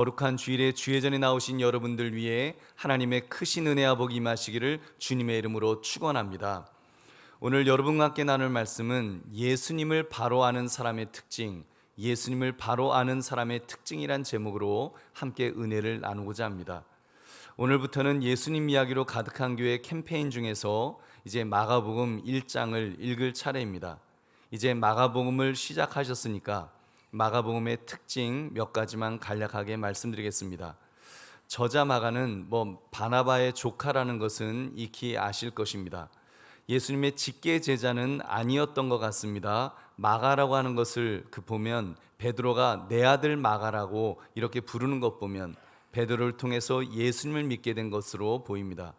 거룩한 주일에 주예전에 나오신 여러분들 위해 하나님의 크신 은혜와 복이 임하시기를 주님의 이름으로 축원합니다. 오늘 여러분과 함께 나눌 말씀은 예수님을 바로 아는 사람의 특징, 예수님을 바로 아는 사람의 특징이란 제목으로 함께 은혜를 나누고자 합니다. 오늘부터는 예수님 이야기로 가득한 교회 캠페인 중에서 이제 마가복음 1장을 읽을 차례입니다. 이제 마가복음을 시작하셨으니까 마가복음의 특징 몇 가지만 간략하게 말씀드리겠습니다. 저자 마가는 바나바의 조카라는 것은 익히 아실 것입니다. 예수님의 직계 제자는 아니었던 것 같습니다. 마가라고 하는 것을 보면 베드로가 내 아들 마가라고 이렇게 부르는 것 보면 베드로를 통해서 예수님을 믿게 된 것으로 보입니다.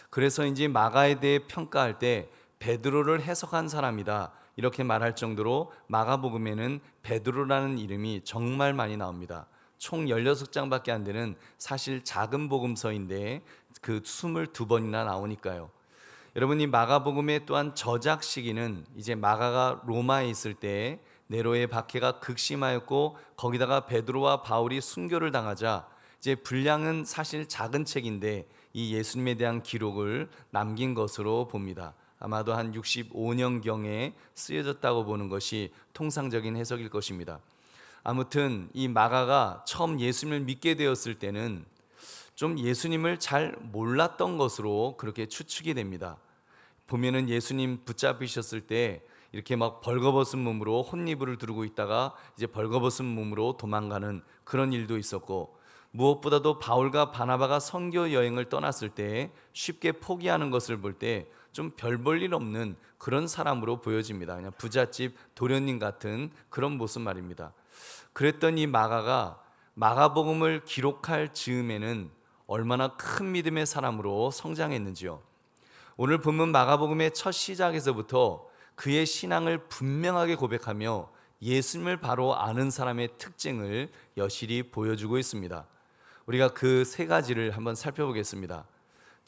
그래서 이제 마가에 대해 평가할 때 베드로를 해석한 사람이다 이렇게 말할 정도로 마가복음에는 베드로라는 이름이 정말 많이 나옵니다. 총 16장밖에 안 되는 사실 작은 복음서인데 그 22번이나 나오니까요. 여러분, 이 마가복음의 또한 저작 시기는 이제 마가가 로마에 있을 때 네로의 박해가 극심하였고 거기다가 베드로와 바울이 순교를 당하자 이제 분량은 사실 작은 책인데 이 예수님에 대한 기록을 남긴 것으로 봅니다. 아마도 한 65년경에 쓰여졌다고 보는 것이 통상적인 해석일 것입니다. 아무튼 이 마가가 처음 예수님을 믿게 되었을 때는 좀 예수님을 잘 몰랐던 것으로 그렇게 추측이 됩니다. 보면은 예수님 붙잡히셨을 때 이렇게 막 벌거벗은 몸으로 혼이불을 두르고 있다가 이제 벌거벗은 몸으로 도망가는 그런 일도 있었고, 무엇보다도 바울과 바나바가 선교 여행을 떠났을 때 쉽게 포기하는 것을 볼 때 좀 별 볼 일 없는 그런 사람으로 보여집니다. 그냥 부잣집 도련님 같은 그런 모습 말입니다. 그랬던 이 마가가 마가복음을 기록할 즈음에는 얼마나 큰 믿음의 사람으로 성장했는지요. 오늘 본문 마가복음의 첫 시작에서부터 그의 신앙을 분명하게 고백하며 예수님을 바로 아는 사람의 특징을 여실히 보여주고 있습니다. 우리가 그 세 가지를 한번 살펴보겠습니다.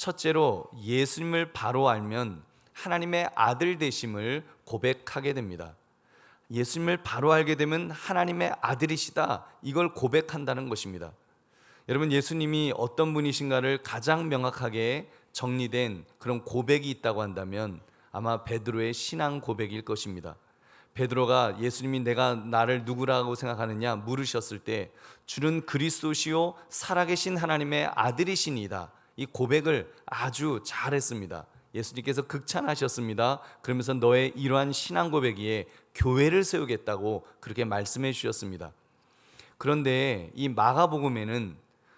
첫째로 예수님을 바로 알면 하나님의 아들 되심을 고백하게 됩니다. 예수님을 바로 알게 되면 하나님의 아들이시다, 이걸 고백한다는 것입니다. 여러분, 예수님이 어떤 분이신가를 가장 명확하게 정리된 그런 고백이 있다고 한다면 아마 베드로의 신앙 고백일 것입니다. 베드로가 예수님이 내가 나를 누구라고 생각하느냐 물으셨을 때 주는 그리스도시요 살아계신 하나님의 아들이시니이다, 이 고백을 아주 잘했습니다. 예수님께서 극찬하셨습니다. 그러면서 너의 이러한 신앙 고백이에 교회를 세우겠다고 그렇게 말씀해 주셨습니다. 그런데 이 마가복음에는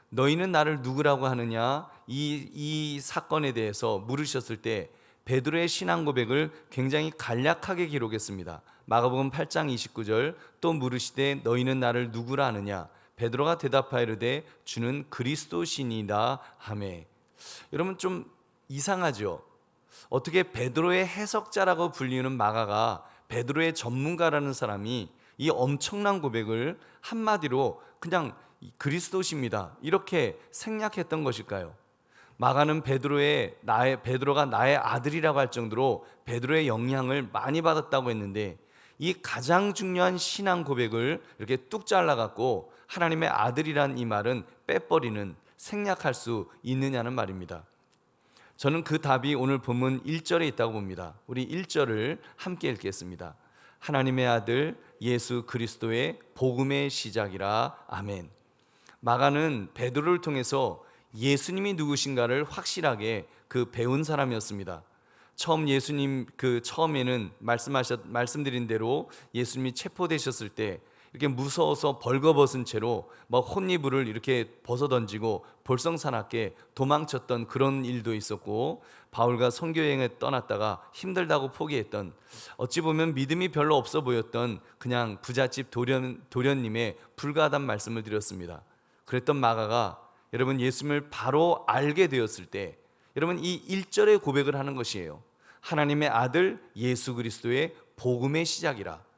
너희는 나를 누구라고 하느냐 이 사건에 대해서 물으셨을 때 베드로의 신앙 고백을 굉장히 간략하게 기록했습니다. 마가복음 8장 29절 또 물으시되 너희는 나를 누구라 하느냐 베드로가 대답하이르되 주는 그리스도시니이다 하매. 여러분, 좀 이상하죠? 어떻게 베드로의 해석자라고 불리는 마가가 베드로의 전문가라는 사람이 이 엄청난 고백을 한마디로 그냥 그리스도십니다 이렇게 생략했던 것일까요? 마가는 베드로가 나의 아들이라고 할 정도로 베드로의 영향을 많이 받았다고 했는데 이 가장 중요한 신앙 고백을 이렇게 뚝 잘라갖고 하나님의 아들이란 이 말은 빼버리는, 생략할 수 있느냐는 말입니다. 저는 그 답이 오늘 본문 1절에 있다고 봅니다. 우리 1절을 함께 읽겠습니다. 하나님의 아들 예수 그리스도의 복음의 시작이라 아멘. 마가는 베드로를 통해서 예수님이 누구신가를 확실하게 배운 사람이었습니다. 처음 예수님 처음에는 말씀드린 대로 예수님이 체포되셨을 때 이렇게 무서워서 벌거벗은 채로 막 혼이불을 이렇게 벗어던지고 볼썽사납게 도망쳤던 그런 일도 있었고, 바울과 선교여행에 떠났다가 힘들다고 포기했던, 어찌 보면 믿음이 별로 없어 보였던 그냥 부잣집 도련님의 불가하단 말씀을 드렸습니다. 그랬던 마가가 여러분 예수님을 바로 알게 되었을 때 여러분 이 1절의 고백을 하는 것이에요. 하나님의 아들 예수 그리스도의 복음의 시작이라.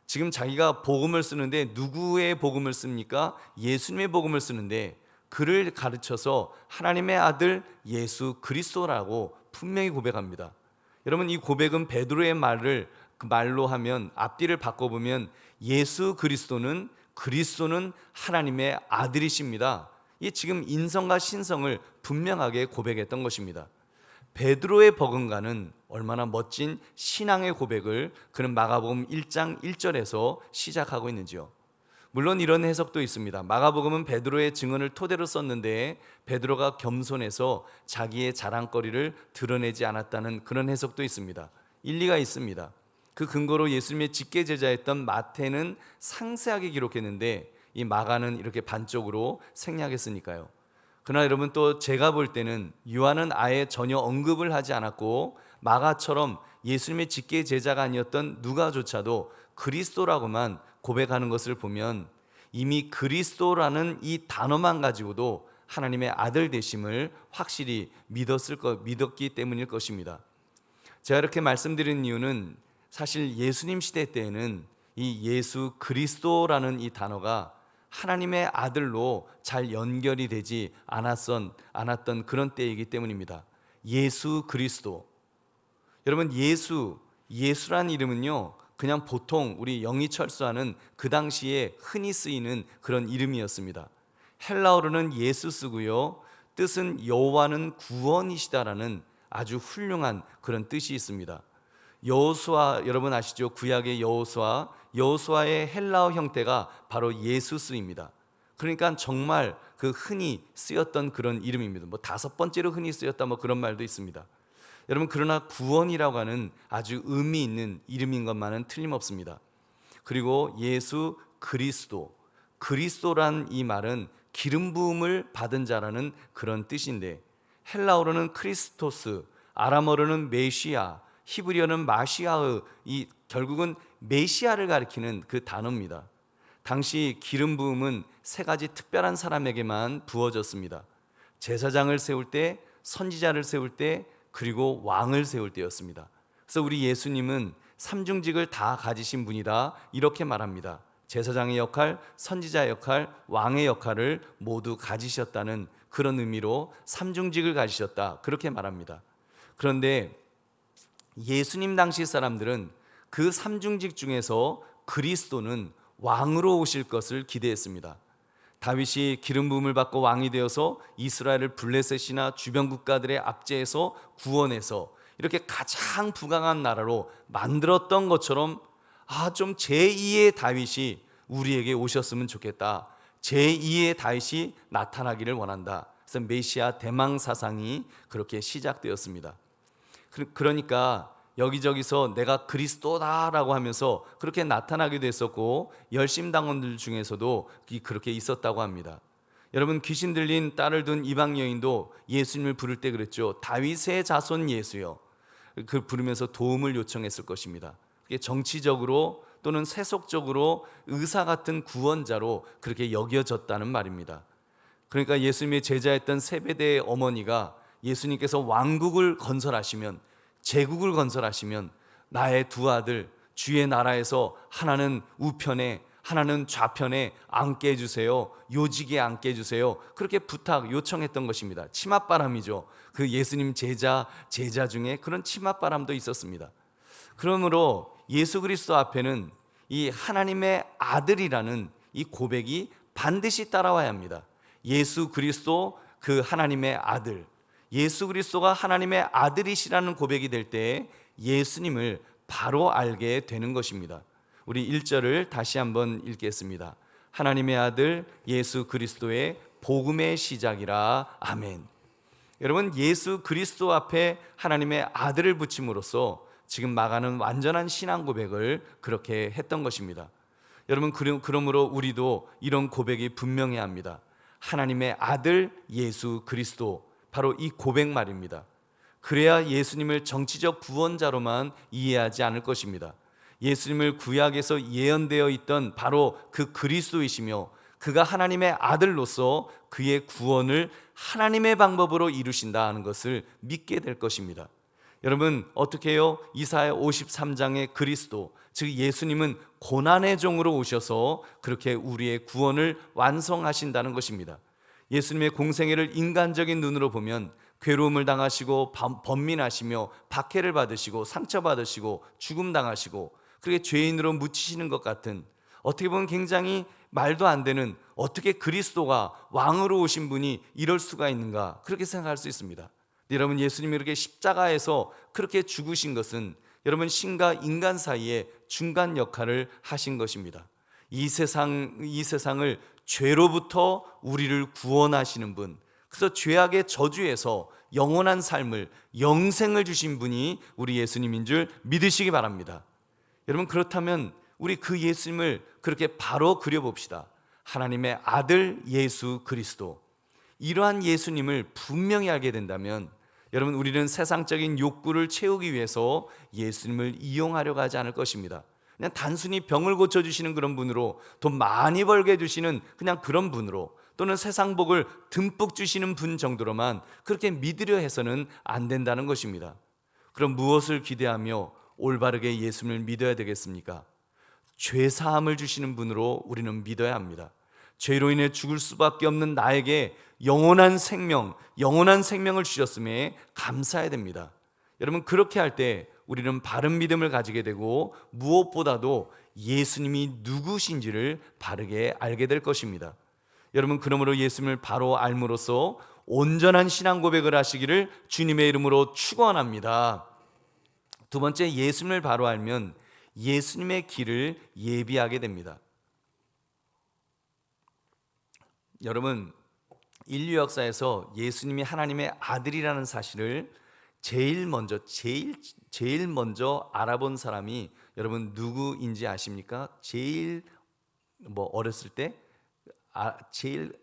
지금 자기가 복음을 쓰는데 누구의 복음을 씁니까? 예수님의 복음을 쓰는데 그를 가르쳐서 하나님의 아들 예수 그리스도라고 분명히 고백합니다. 여러분, 이 고백은 베드로의 말을 그 말로 하면 앞뒤를 바꿔보면 예수 그리스도는 그리스도는 하나님의 아들이십니다. 이 지금 인성과 신성을 분명하게 고백했던 것입니다. 베드로의 버금가는 얼마나 멋진 신앙의 고백을 그는 마가복음 1장 1절에서 시작하고 있는지요. 물론 이런 해석도 있습니다. 마가복음은 베드로의 증언을 토대로 썼는데 베드로가 겸손해서 자기의 자랑거리를 드러내지 않았다는 그런 해석도 있습니다. 일리가 있습니다. 그 근거로 예수님의 직계제자였던 마태는 상세하게 기록했는데 이 마가는 이렇게 반쪽으로 생략했으니까요. 그러나 여러분, 또 제가 볼 때는 요한은 아예 전혀 언급을 하지 않았고 마가처럼 예수님의 직계제자가 아니었던 누가조차도 그리스도라고만 고백하는 것을 보면 이미 그리스도라는 이 단어만 가지고도 하나님의 아들 되심을 확실히 믿었기 때문일 것입니다. 제가 이렇게 말씀드린 이유는 사실 예수님 시대 때에는 이 예수 그리스도라는 이 단어가 하나님의 아들로 잘 연결이 되지 않았던 그런 때이기 때문입니다. 예수 그리스도. 여러분, 예수란 이름은요, 그냥 보통 우리 영이 철수하는 그 당시에 흔히 쓰이는 그런 이름이었습니다. 헬라어로는 예수 쓰고요, 뜻은 여호와는 구원이시다라는 아주 훌륭한 그런 뜻이 있습니다. 여호수아, 여러분 아시죠? 구약의 여호수아의 헬라어 형태가 바로 예수스입니다. 그러니까 정말 그 흔히 쓰였던 그런 이름입니다. 뭐 5번째로 흔히 쓰였다 뭐 그런 말도 있습니다. 여러분, 그러나 구원이라고 하는 아주 의미 있는 이름인 것만은 틀림없습니다. 그리고 예수 그리스도란 이 말은 기름 부음을 받은 자라는 그런 뜻인데, 헬라어로는 크리스토스, 아람어로는 메시아, 히브리어는 마시아의, 이 결국은 메시아를 가리키는 그 단어입니다. 당시 기름 부음은 3가지 특별한 사람에게만 부어졌습니다. 제사장을 세울 때, 선지자를 세울 때, 그리고 왕을 세울 때였습니다. 그래서 우리 예수님은 삼중직을 다 가지신 분이다, 이렇게 말합니다. 제사장의 역할, 선지자의 역할, 왕의 역할을 모두 가지셨다는 그런 의미로 삼중직을 가지셨다, 그렇게 말합니다. 그런데 예수님 당시 사람들은 그 삼중직 중에서 그리스도는 왕으로 오실 것을 기대했습니다. 다윗이 기름 부음을 받고 왕이 되어서 이스라엘을 블레셋이나 주변 국가들의 압제에서 구원해서 이렇게 가장 부강한 나라로 만들었던 것처럼, 좀 제2의 다윗이 우리에게 오셨으면 좋겠다, 제2의 다윗이 나타나기를 원한다. 그래서 메시아 대망 사상이 그렇게 시작되었습니다. 그러니까 여기저기서 내가 그리스도다라고 하면서 그렇게 나타나기도 했었고, 열심당원들 중에서도 그렇게 있었다고 합니다. 여러분, 귀신 들린 딸을 둔 이방 여인도 예수님을 부를 때 그랬죠. 다윗의 자손 예수여. 그 부르면서 도움을 요청했을 것입니다. 그게 정치적으로 또는 세속적으로 의사 같은 구원자로 그렇게 여겨졌다는 말입니다. 그러니까 예수님의 제자였던 세베대의 어머니가 예수님께서 왕국을 건설하시면, 제국을 건설하시면 나의 2 아들 주의 나라에서 하나는 우편에 하나는 좌편에 앉게 해주세요, 요직에 앉게 해주세요, 그렇게 요청했던 것입니다. 치맛바람이죠. 그 예수님 제자 중에 그런 치맛바람도 있었습니다. 그러므로 예수 그리스도 앞에는 이 하나님의 아들이라는 이 고백이 반드시 따라와야 합니다. 예수 그리스도, 그 하나님의 아들, 예수 그리스도가 하나님의 아들이시라는 고백이 될 때 예수님을 바로 알게 되는 것입니다. 우리 1절을 다시 한번 읽겠습니다. 하나님의 아들 예수 그리스도의 복음의 시작이라. 아멘. 여러분, 예수 그리스도 앞에 하나님의 아들을 붙임으로써 지금 마가는 완전한 신앙 고백을 그렇게 했던 것입니다. 여러분, 그러므로 우리도 이런 고백이 분명해야 합니다. 하나님의 아들 예수 그리스도, 바로 이 고백 말입니다. 그래야 예수님을 정치적 구원자로만 이해하지 않을 것입니다. 예수님을 구약에서 예언되어 있던 바로 그 그리스도이시며 그가 하나님의 아들로서 그의 구원을 하나님의 방법으로 이루신다 하는 것을 믿게 될 것입니다. 여러분, 어떻게 해요? 이사야 53장의 그리스도, 즉 예수님은 고난의 종으로 오셔서 그렇게 우리의 구원을 완성하신다는 것입니다. 예수님의 공생애를 인간적인 눈으로 보면 괴로움을 당하시고 번민하시며 박해를 받으시고 상처받으시고 죽음 당하시고 그렇게 죄인으로 묻히시는 것 같은, 어떻게 보면 굉장히 말도 안 되는, 어떻게 그리스도가 왕으로 오신 분이 이럴 수가 있는가, 그렇게 생각할 수 있습니다. 여러분, 예수님이 이렇게 십자가에서 그렇게 죽으신 것은 여러분 신과 인간 사이에 중간 역할을 하신 것입니다. 이 세상을 죄로부터 우리를 구원하시는 분, 그래서 죄악의 저주에서 영원한 삶을, 영생을 주신 분이 우리 예수님인 줄 믿으시기 바랍니다. 여러분, 그렇다면 우리 그 예수님을 그렇게 바로 그려봅시다. 하나님의 아들 예수 그리스도, 이러한 예수님을 분명히 알게 된다면 여러분, 우리는 세상적인 욕구를 채우기 위해서 예수님을 이용하려고 하지 않을 것입니다. 그냥 단순히 병을 고쳐주시는 그런 분으로, 돈 많이 벌게 해주시는 그냥 그런 분으로, 또는 세상 복을 듬뿍 주시는 분 정도로만 그렇게 믿으려 해서는 안 된다는 것입니다. 그럼 무엇을 기대하며 올바르게 예수님을 믿어야 되겠습니까? 죄사함을 주시는 분으로 우리는 믿어야 합니다. 죄로 인해 죽을 수밖에 없는 나에게 영원한 생명을 주셨음에 감사해야 됩니다. 여러분, 그렇게 할 때 우리는 바른 믿음을 가지게 되고 무엇보다도 예수님이 누구신지를 바르게 알게 될 것입니다. 여러분, 그러므로 예수님을 바로 알므로써 온전한 신앙 고백을 하시기를 주님의 이름으로 축원합니다. 두 번째, 예수님을 바로 알면 예수님의 길을 예비하게 됩니다. 여러분, 인류 역사에서 예수님이 하나님의 아들이라는 사실을 제일 먼저 알아본 사람이 여러분 누구인지 아십니까? 제일 어렸을 때 제일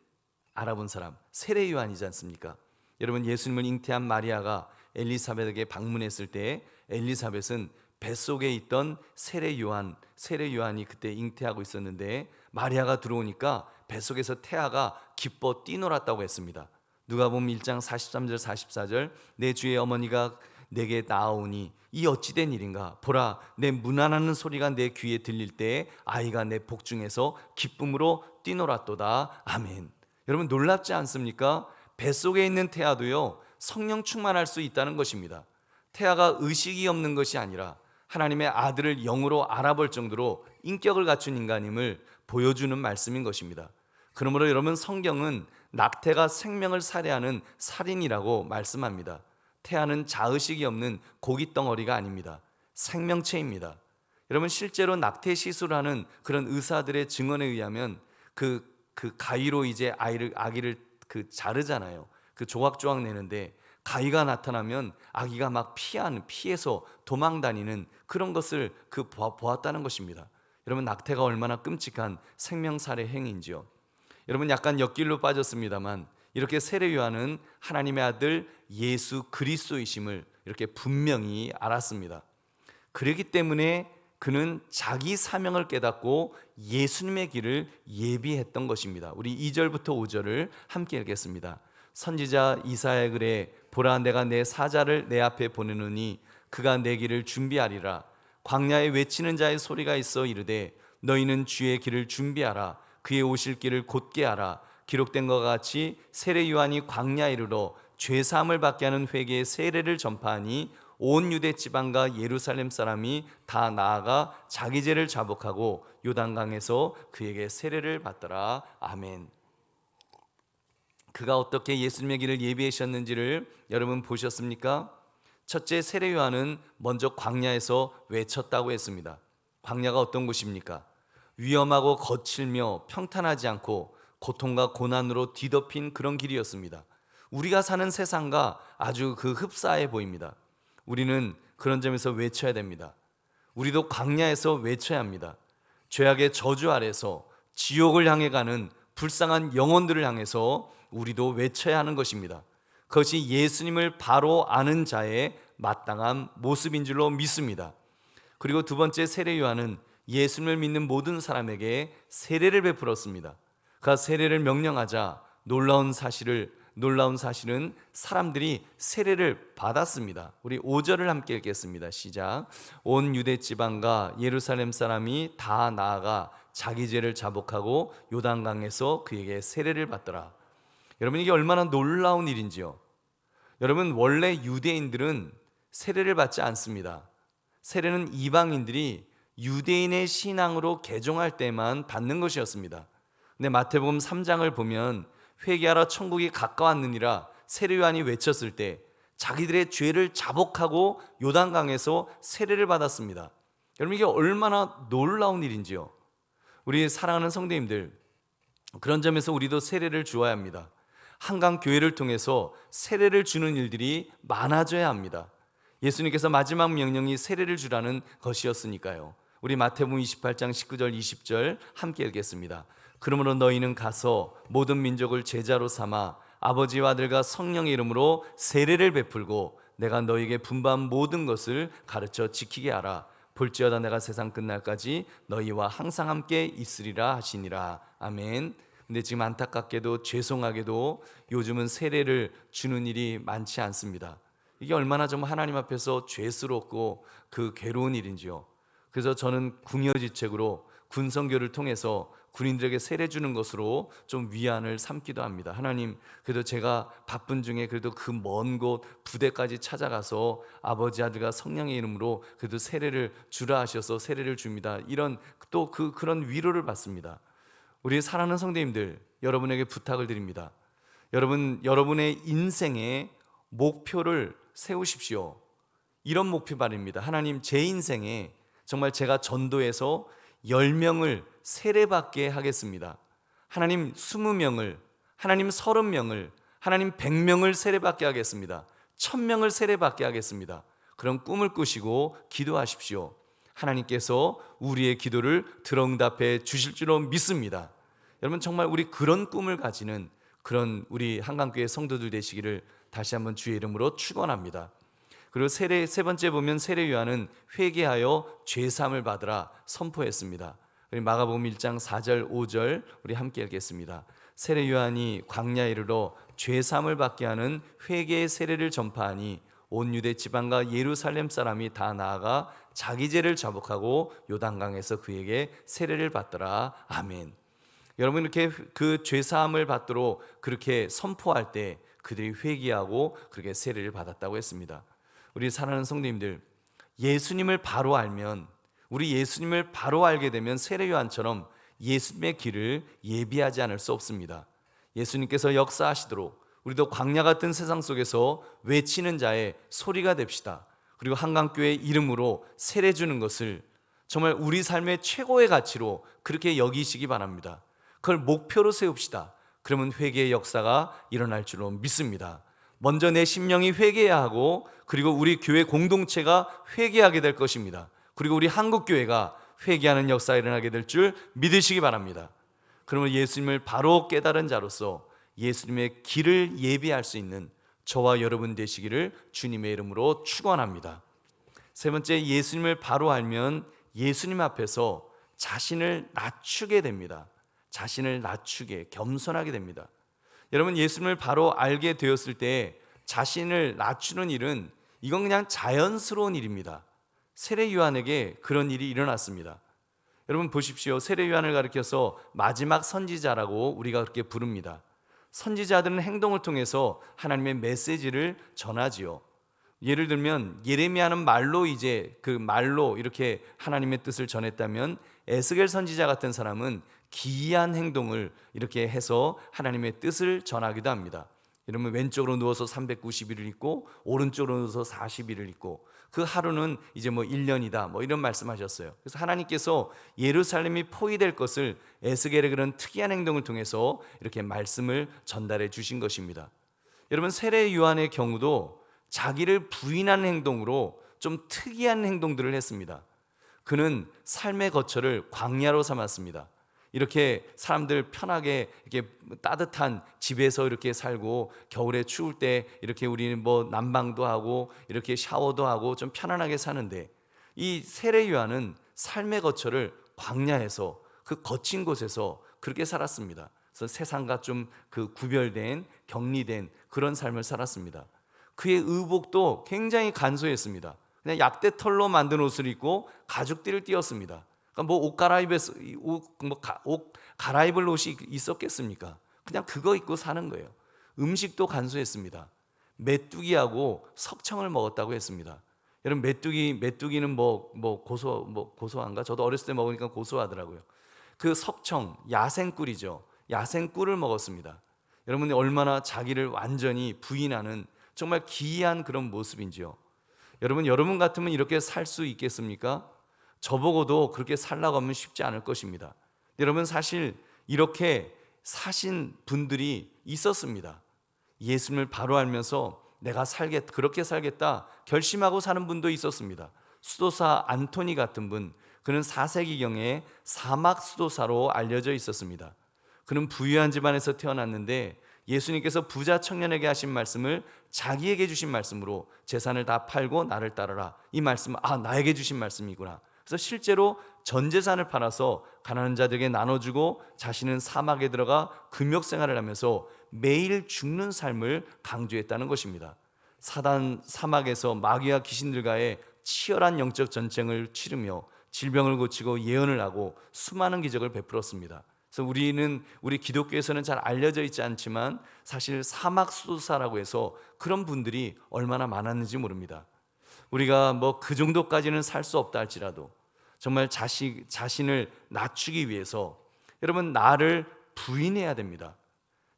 알아본 사람, 세례 요한이지 않습니까? 여러분, 예수님을 잉태한 마리아가 엘리사벳에게 방문했을 때 엘리사벳은 뱃속에 있던 세례 요한이 그때 잉태하고 있었는데, 마리아가 들어오니까 뱃속에서 태아가 기뻐 뛰놀았다고 했습니다. 누가복음 1장 43절 44절, 내 주의 어머니가 내게 나아오니 이 어찌된 일인가, 보라 내 문안하는 소리가 내 귀에 들릴 때에 아이가 내 복중에서 기쁨으로 뛰놀았도다. 아멘. 여러분, 놀랍지 않습니까? 뱃속에 있는 태아도요 성령 충만할 수 있다는 것입니다. 태아가 의식이 없는 것이 아니라 하나님의 아들을 영으로 알아볼 정도로 인격을 갖춘 인간임을 보여주는 말씀인 것입니다. 그러므로 여러분, 성경은 낙태가 생명을 살해하는 살인이라고 말씀합니다. 태아는 자의식이 없는 고깃덩어리가 아닙니다. 생명체입니다. 여러분, 실제로 낙태 시술하는 그런 의사들의 증언에 의하면 그 가위로 이제 아기를 자르잖아요. 그 조각조각 내는데 가위가 나타나면 아기가 막 피해서 도망다니는 그런 것을 보았다는 것입니다. 여러분, 낙태가 얼마나 끔찍한 생명살해 행위인지요. 여러분, 약간 옆길로 빠졌습니다만 이렇게 세례 요한은 하나님의 아들 예수 그리스도이심을 이렇게 분명히 알았습니다. 그렇기 때문에 그는 자기 사명을 깨닫고 예수님의 길을 예비했던 것입니다. 우리 2절부터 5절을 함께 읽겠습니다. 선지자 이사야의 글에 보라, 내가 내 사자를 내 앞에 보내노니 그가 내 길을 준비하리라. 광야에 외치는 자의 소리가 있어 이르되 너희는 주의 길을 준비하라. 그의 오실 길을 곧게 하라. 기록된 것과 같이 세례 요한이 광야에 이르러 죄 사함을 받게 하는 회개의 세례를 전파하니 온 유대 지방과 예루살렘 사람이 다 나아가 자기 죄를 자복하고 요단강에서 그에게 세례를 받더라. 아멘. 그가 어떻게 예수님의 길을 예비하셨는지를 여러분 보셨습니까? 첫째, 세례 요한은 먼저 광야에서 외쳤다고 했습니다. 광야가 어떤 곳입니까? 위험하고 거칠며 평탄하지 않고 고통과 고난으로 뒤덮인 그런 길이었습니다. 우리가 사는 세상과 아주 흡사해 보입니다. 우리는 그런 점에서 외쳐야 됩니다. 우리도 광야에서 외쳐야 합니다. 죄악의 저주 아래서 지옥을 향해 가는 불쌍한 영혼들을 향해서 우리도 외쳐야 하는 것입니다. 그것이 예수님을 바로 아는 자의 마땅한 모습인 줄로 믿습니다. 그리고 두 번째, 세례 요한은 예수님을 믿는 모든 사람에게 세례를 베풀었습니다. 그가 세례를 명령하자 놀라운 사실은 사람들이 세례를 받았습니다. 우리 5절을 함께 읽겠습니다. 시작. 온 유대 지방과 예루살렘 사람이 다 나아가 자기 죄를 자복하고 요단강에서 그에게 세례를 받더라. 여러분, 이게 얼마나 놀라운 일인지요. 여러분, 원래 유대인들은 세례를 받지 않습니다. 세례는 이방인들이 유대인의 신앙으로 개종할 때만 받는 것이었습니다. 근데 마태복음 3장을 보면 회개하라 천국이 가까웠느니라 세례 요한이 외쳤을 때 자기들의 죄를 자복하고 요단강에서 세례를 받았습니다. 여러분, 이게 얼마나 놀라운 일인지요. 우리 사랑하는 성도님들, 그런 점에서 우리도 세례를 주어야 합니다. 한강 교회를 통해서 세례를 주는 일들이 많아져야 합니다. 예수님께서 마지막 명령이 세례를 주라는 것이었으니까요. 우리 마태복음 28장 19절 20절 함께 읽겠습니다. 그러므로 너희는 가서 모든 민족을 제자로 삼아 아버지와 아들과 성령의 이름으로 세례를 베풀고 내가 너희에게 분부한 모든 것을 가르쳐 지키게 하라. 볼지어다 내가 세상 끝날까지 너희와 항상 함께 있으리라 하시니라. 아멘. 근데 지금 안타깝게도 죄송하게도 요즘은 세례를 주는 일이 많지 않습니다. 이게 얼마나 좀 하나님 앞에서 죄스럽고 그 괴로운 일인지요. 그래서 저는 궁여지책으로 군성교를 통해서 군인들에게 세례 주는 것으로 좀 위안을 삼기도 합니다. 하나님, 그래도 제가 바쁜 중에 그래도 그 먼 곳 부대까지 찾아가서 아버지 아들과 성령의 이름으로 그래도 세례를 주라 하셔서 세례를 줍니다. 이런 또 그런 위로를 받습니다. 우리 사랑하는 성도님들, 여러분에게 부탁을 드립니다. 여러분의 인생의 목표를 세우십시오. 이런 목표 바랍니다. 하나님, 제 인생에 정말 제가 전도해서 10명을 세례받게 하겠습니다. 하나님 20명을, 하나님 30명을, 하나님 100명을 세례받게 하겠습니다. 1000명을 세례받게 하겠습니다. 그런 꿈을 꾸시고 기도하십시오. 하나님께서 우리의 기도를 들어응답해 주실 줄로 믿습니다. 여러분, 정말 우리 그런 꿈을 가지는 그런 우리 한강교회 성도들 되시기를 다시 한번 주의 이름으로 축원합니다. 그리고 세 번째 보면 세례 요한은 회개하여 죄사함을 받으라 선포했습니다. 우리 마가복음 1장 4절 5절 우리 함께 읽겠습니다. 세례 요한이 광야에 이르러 죄사함을 받게 하는 회개의 세례를 전파하니 온 유대 지방과 예루살렘 사람이 다 나아가 자기 죄를 자복하고 요단강에서 그에게 세례를 받더라. 아멘. 여러분, 이렇게 그 죄사함을 받도록 그렇게 선포할 때 그들이 회개하고 그렇게 세례를 받았다고 했습니다. 우리 사랑하는 성도님들, 예수님을 바로 알면, 우리 예수님을 바로 알게 되면 세례 요한처럼 예수님의 길을 예비하지 않을 수 없습니다. 예수님께서 역사하시도록 우리도 광야 같은 세상 속에서 외치는 자의 소리가 됩시다. 그리고 한강교회 이름으로 세례 주는 것을 정말 우리 삶의 최고의 가치로 그렇게 여기시기 바랍니다. 그걸 목표로 세웁시다. 그러면 회개의 역사가 일어날 줄로 믿습니다. 먼저 내 심령이 회개해야 하고, 그리고 우리 교회 공동체가 회개하게 될 것입니다. 그리고 우리 한국교회가 회개하는 역사가 일어나게 될 줄 믿으시기 바랍니다. 그러면 예수님을 바로 깨달은 자로서 예수님의 길을 예비할 수 있는 저와 여러분 되시기를 주님의 이름으로 축원합니다. 세 번째, 예수님을 바로 알면 예수님 앞에서 자신을 낮추게 됩니다. 자신을 낮추게, 겸손하게 됩니다. 여러분, 예수님을 바로 알게 되었을 때 자신을 낮추는 일은 이건 그냥 자연스러운 일입니다. 세례 요한에게 그런 일이 일어났습니다. 여러분 보십시오. 세례 요한을 가리켜서 마지막 선지자라고 우리가 그렇게 부릅니다. 선지자들은 행동을 통해서 하나님의 메시지를 전하지요. 예를 들면 예레미야는 말로 이렇게 하나님의 뜻을 전했다면, 에스겔 선지자 같은 사람은 기이한 행동을 이렇게 해서 하나님의 뜻을 전하기도 합니다. 여러분, 왼쪽으로 누워서 390일을 있고 오른쪽으로 누워서 40일을 있고 그 하루는 이제 1년이다 이런 말씀하셨어요. 그래서 하나님께서 예루살렘이 포위될 것을 에스겔의 그런 특이한 행동을 통해서 이렇게 말씀을 전달해 주신 것입니다. 여러분, 세례 요한의 경우도 자기를 부인하는 행동으로 좀 특이한 행동들을 했습니다. 그는 삶의 거처를 광야로 삼았습니다. 이렇게 사람들 편하게 이렇게 따뜻한 집에서 이렇게 살고, 겨울에 추울 때 이렇게 우리는 난방도 하고 이렇게 샤워도 하고 좀 편안하게 사는데, 이 세례 요한은 삶의 거처를 광야에서, 그 거친 곳에서 그렇게 살았습니다. 그래서 세상과 좀 구별된, 격리된 그런 삶을 살았습니다. 그의 의복도 굉장히 간소했습니다. 그냥 약대털로 만든 옷을 입고 가죽띠를 띄었습니다. 그러니까 옷 갈아입을 옷이 있었겠습니까? 그냥 그거 입고 사는 거예요. 음식도 간소했습니다. 메뚜기하고 석청을 먹었다고 했습니다. 여러분, 메뚜기는 고소한가? 저도 어렸을 때 먹으니까 고소하더라고요. 그 석청, 야생꿀이죠. 야생꿀을 먹었습니다. 여러분이 얼마나 자기를 완전히 부인하는 정말 기이한 그런 모습인지요. 여러분 같으면 이렇게 살 수 있겠습니까? 저보고도 그렇게 살라고 하면 쉽지 않을 것입니다. 여러분, 사실 이렇게 사신 분들이 있었습니다. 예수님을 바로 알면서 내가 그렇게 살겠다 결심하고 사는 분도 있었습니다. 수도사 안토니 같은 분, 그는 4세기경에 사막 수도사로 알려져 있었습니다. 그는 부유한 집안에서 태어났는데 예수님께서 부자 청년에게 하신 말씀을 자기에게 주신 말씀으로 재산을 다 팔고 나를 따르라, 이 말씀은 나에게 주신 말씀이구나. 그래서 실제로 전 재산을 팔아서 가난한 자들에게 나눠주고 자신은 사막에 들어가 금욕 생활을 하면서 매일 죽는 삶을 강조했다는 것입니다. 사단 사막에서 마귀와 귀신들과의 치열한 영적 전쟁을 치르며 질병을 고치고 예언을 하고 수많은 기적을 베풀었습니다. 그래서 우리 기독교에서는 잘 알려져 있지 않지만 사실 사막 수도사라고 해서 그런 분들이 얼마나 많았는지 모릅니다. 우리가 그 정도까지는 살 수 없다 할지라도 정말 자신을 낮추기 위해서 여러분, 나를 부인해야 됩니다.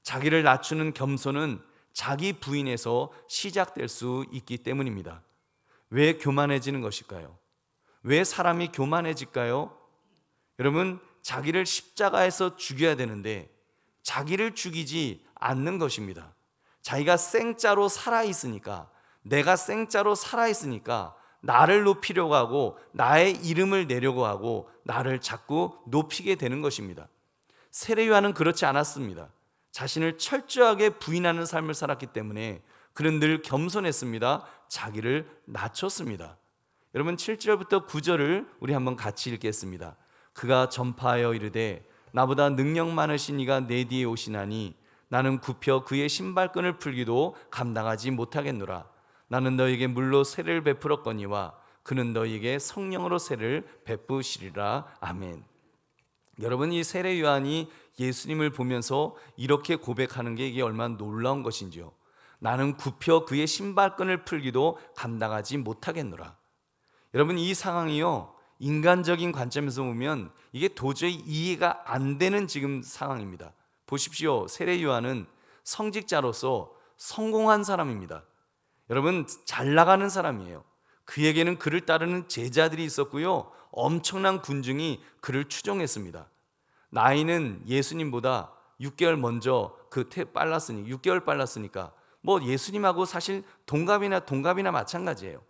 자기를 낮추는 겸손은 자기 부인에서 시작될 수 있기 때문입니다. 왜 교만해지는 것일까요? 왜 사람이 교만해질까요? 여러분, 자기를 십자가에서 죽여야 되는데 자기를 죽이지 않는 것입니다. 자기가 생자로 살아있으니까, 내가 생자로 살아있으니까 나를 높이려고 하고 나의 이름을 내려고 하고 나를 자꾸 높이게 되는 것입니다. 세례 요한은 그렇지 않았습니다. 자신을 철저하게 부인하는 삶을 살았기 때문에 그는 늘 겸손했습니다. 자기를 낮췄습니다. 여러분, 7절부터 9절을 우리 한번 같이 읽겠습니다. 그가 전파하여 이르되 나보다 능력 많으신 이가 내 뒤에 오시나니 나는 굽혀 그의 신발끈을 풀기도 감당하지 못하겠노라. 나는 너에게 물로 세례를 베풀었거니와 그는 너에게 성령으로 세례를 베푸시리라. 아멘. 여러분, 이 세례 요한이 예수님을 보면서 이렇게 고백하는 게 이게 얼마나 놀라운 것인지요. 나는 굽혀 그의 신발끈을 풀기도 감당하지 못하겠노라. 여러분, 이 상황이요, 인간적인 관점에서 보면 이게 도저히 이해가 안 되는 지금 상황입니다. 보십시오. 세례 요한은 성직자로서 성공한 사람입니다. 여러분, 잘 나가는 사람이에요. 그에게는 그를 따르는 제자들이 있었고요, 엄청난 군중이 그를 추종했습니다. 나이는 예수님보다 6개월 먼저 빨랐으니 6개월 빨랐으니까 예수님하고 사실 동갑이나 마찬가지예요.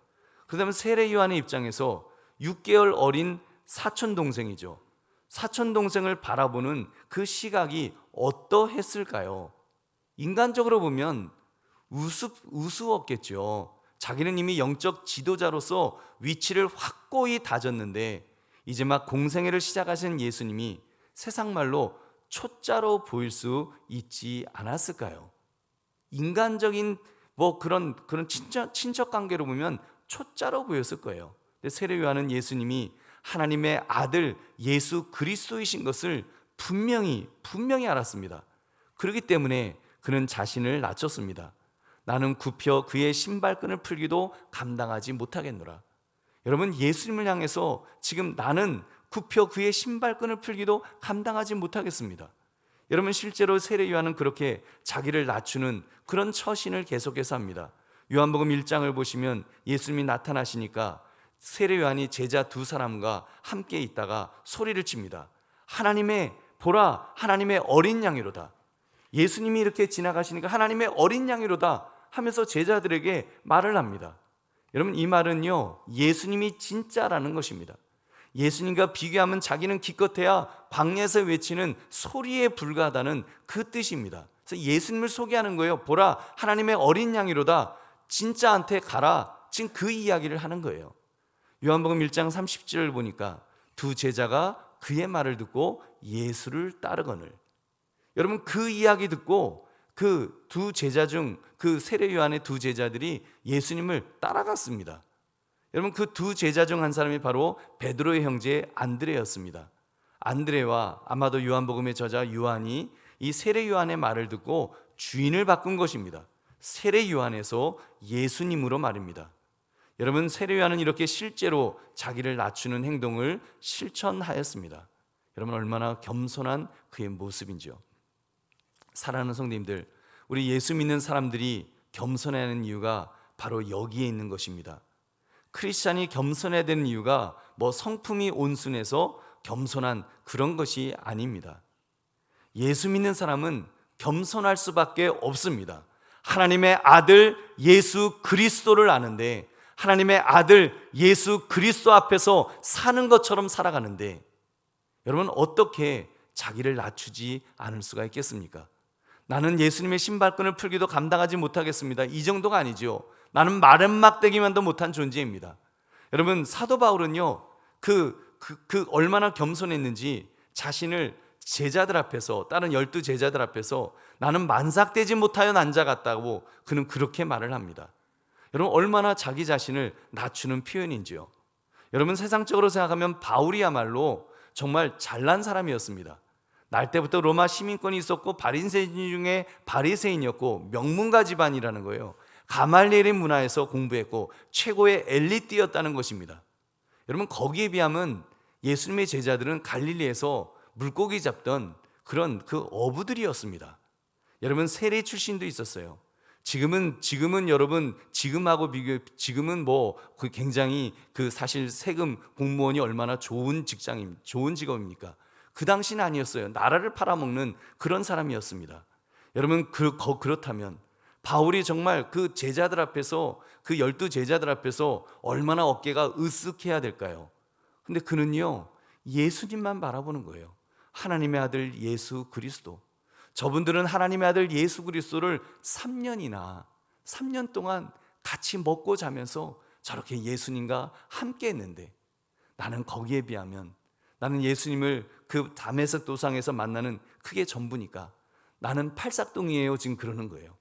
그다음에 세례 요한의 입장에서 6개월 어린 사촌 동생이죠. 사촌 동생을 바라보는 그 시각이 어떠했을까요? 인간적으로 보면 우스웠겠죠. 자기는 이미 영적 지도자로서 위치를 확고히 다졌는데 이제 막 공생애를 시작하신 예수님이 세상 말로 초짜로 보일 수 있지 않았을까요? 인간적인 그런 친척 관계로 보면 초짜로 보였을 거예요. 근데 세례 요한은 예수님이 하나님의 아들 예수 그리스도이신 것을 분명히 알았습니다. 그렇기 때문에 그는 자신을 낮췄습니다. 나는 굽혀 그의 신발끈을 풀기도 감당하지 못하겠노라. 여러분, 예수님을 향해서 지금 나는 굽혀 그의 신발끈을 풀기도 감당하지 못하겠습니다. 여러분, 실제로 세례 요한은 그렇게 자기를 낮추는 그런 처신을 계속해서 합니다. 요한복음 1장을 보시면 예수님이 나타나시니까 세례 요한이 제자 두 사람과 함께 있다가 소리를 칩니다. 보라, 하나님의 어린 양이로다. 예수님이 이렇게 지나가시니까 하나님의 어린 양이로다 하면서 제자들에게 말을 합니다. 여러분, 이 말은요, 예수님이 진짜라는 것입니다. 예수님과 비교하면 자기는 기껏해야 광야에서 외치는 소리에 불과하다는 그 뜻입니다. 그래서 예수님을 소개하는 거예요. 보라, 하나님의 어린 양이로다. 진짜한테 가라. 지금 그 이야기를 하는 거예요. 요한복음 1장 30절을 보니까 두 제자가 그의 말을 듣고 예수를 따르거늘. 여러분, 그 이야기 듣고 그 두 제자 중 그 세례 요한의 두 제자들이 예수님을 따라갔습니다. 여러분, 그 두 제자 중 한 사람이 바로 베드로의 형제 안드레였습니다. 안드레와 아마도 요한복음의 저자 요한이 이 세례 요한의 말을 듣고 주인을 바꾼 것입니다. 세례 요한에서 예수님으로 말입니다. 여러분, 세례 요한은 이렇게 실제로 자기를 낮추는 행동을 실천하였습니다. 여러분 얼마나 겸손한 그의 모습인지요. 사랑하는 성도님들, 우리 예수 믿는 사람들이 겸손해야 하는 이유가 바로 여기에 있는 것입니다. 크리스찬이 겸손해야 되는 이유가 뭐 성품이 온순해서 겸손한 그런 것이 아닙니다. 예수 믿는 사람은 겸손할 수밖에 없습니다. 하나님의 아들 예수 그리스도를 아는데, 하나님의 아들 예수 그리스도 앞에서 사는 것처럼 살아가는데, 여러분 어떻게 자기를 낮추지 않을 수가 있겠습니까? 나는 예수님의 신발끈을 풀기도 감당하지 못하겠습니다. 이 정도가 아니죠. 나는 마른 막대기만도 못한 존재입니다. 여러분 사도 바울은요, 얼마나 겸손했는지 자신을 제자들 앞에서, 다른 12 제자들 앞에서 나는 만삭되지 못하여 난 자 같다고 그는 그렇게 말을 합니다. 여러분 얼마나 자기 자신을 낮추는 표현인지요. 여러분 세상적으로 생각하면 바울이야말로 정말 잘난 사람이었습니다. 날 때부터 로마 시민권이 있었고 바리새인 중에 바리새인이었고 명문가 집안이라는 거예요. 가말리엘의 문화에서 공부했고 최고의 엘리트였다는 것입니다. 여러분 거기에 비하면 예수님의 제자들은 갈릴리에서 물고기 잡던 그런 그 어부들이었습니다. 여러분 세리 출신도 있었어요. 지금은 여러분 지금하고 지금은 굉장히 사실 세금 공무원이 얼마나 좋은 직업입니까? 그 당시는 아니었어요. 나라를 팔아먹는 그런 사람이었습니다. 여러분 그렇다면 바울이 정말 그 제자들 앞에서, 그 12 제자들 앞에서 얼마나 어깨가 으쓱해야 될까요? 근데 그는요 예수님만 바라보는 거예요. 하나님의 아들 예수 그리스도. 저분들은 하나님의 아들 예수 그리스도를 3년 동안 같이 먹고 자면서 저렇게 예수님과 함께 했는데, 나는 거기에 비하면, 나는 예수님을 그 다메섹 도상에서 만나는 그게 전부니까 나는 팔싹동이에요. 지금 그러는 거예요.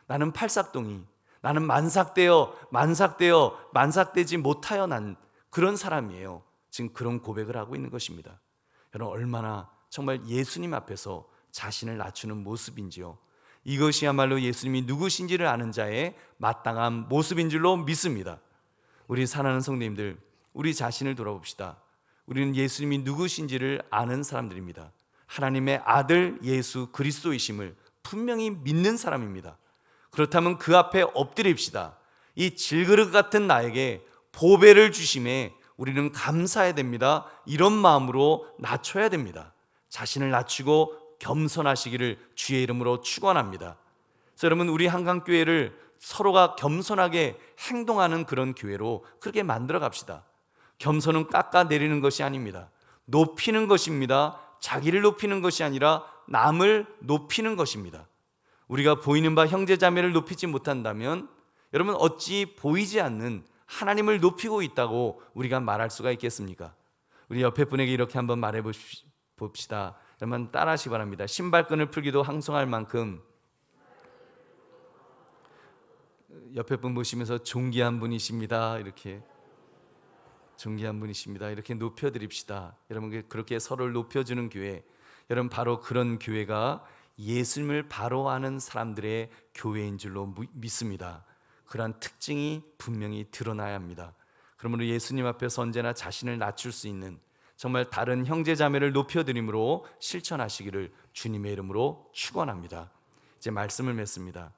나는 팔싹동이, 나는 만삭되지 못하여 난 그런 사람이에요. 지금 그런 고백을 하고 있는 것입니다. 여러분 얼마나 정말 예수님 앞에서 자신을 낮추는 모습인지요. 이것이야말로 예수님이 누구신지를 아는 자의 마땅한 모습인 줄로 믿습니다. 우리 사랑하는 성도님들, 우리 자신을 돌아봅시다. 우리는 예수님이 누구신지를 아는 사람들입니다. 하나님의 아들 예수 그리스도이심을 분명히 믿는 사람입니다. 그렇다면 그 앞에 엎드립시다. 이 질그릇 같은 나에게 보배를 주심에 우리는 감사해야 됩니다. 이런 마음으로 낮춰야 됩니다. 자신을 낮추고 겸손하시기를 주의 이름으로 축원합니다. 그래서 여러분 우리 한강교회를 서로가 겸손하게 행동하는 그런 교회로 그렇게 만들어 갑시다. 겸손은 깎아내리는 것이 아닙니다. 높이는 것입니다. 자기를 높이는 것이 아니라 남을 높이는 것입니다. 우리가 보이는 바 형제자매를 높이지 못한다면 여러분 어찌 보이지 않는 하나님을 높이고 있다고 우리가 말할 수가 있겠습니까? 우리 옆에 분에게 이렇게 한번 말해 봅시다. 여러분 따라하시기 바랍니다. 신발끈을 풀기도 황송할 만큼, 옆에 분 보시면서 존귀한 분이십니다. 이렇게 존귀한 분이십니다. 이렇게 높여드립시다. 여러분 그렇게 서로를 높여주는 교회, 여러분 바로 그런 교회가 예수님을 바로 아는 사람들의 교회인 줄로 믿습니다. 그러한 특징이 분명히 드러나야 합니다. 그러므로 예수님 앞에서 언제나 자신을 낮출 수 있는, 정말 다른 형제자매를 높여드림으로 실천하시기를 주님의 이름으로 축원합니다. 이제 말씀을 맺습니다.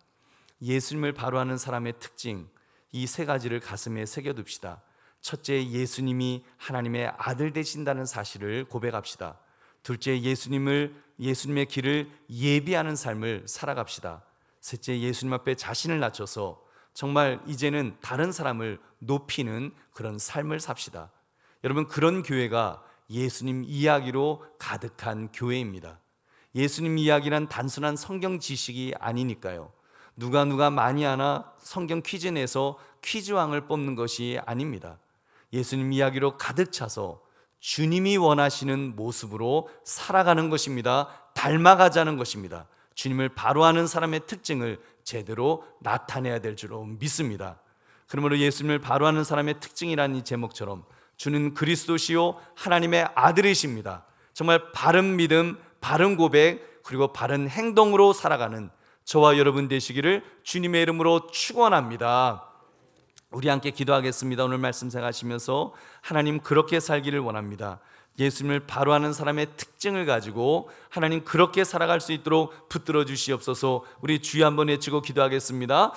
예수님을 바로 아는 사람의 특징, 이 세 가지를 가슴에 새겨둡시다. 첫째, 예수님이 하나님의 아들 되신다는 사실을 고백합시다. 둘째, 예수님의 길을 예비하는 삶을 살아갑시다. 셋째, 예수님 앞에 자신을 낮춰서 정말 이제는 다른 사람을 높이는 그런 삶을 삽시다. 여러분 그런 교회가 예수님 이야기로 가득한 교회입니다. 예수님 이야기란 단순한 성경 지식이 아니니까요. 누가 많이 아나 성경 퀴즈 내서 퀴즈왕을 뽑는 것이 아닙니다. 예수님 이야기로 가득 차서 주님이 원하시는 모습으로 살아가는 것입니다. 닮아가자는 것입니다. 주님을 바로 아는 사람의 특징을 제대로 나타내야 될 줄로 믿습니다. 그러므로 예수님을 바로 아는 사람의 특징이라는 이 제목처럼 주는 그리스도시요 하나님의 아들이십니다. 정말 바른 믿음, 바른 고백, 그리고 바른 행동으로 살아가는 저와 여러분 되시기를 주님의 이름으로 축원합니다. 우리 함께 기도하겠습니다. 오늘 말씀 생각하시면서 하나님 그렇게 살기를 원합니다. 예수님을 바로 아는 사람의 특징을 가지고 하나님 그렇게 살아갈 수 있도록 붙들어 주시옵소서. 우리 주여 한번 외치고 기도하겠습니다.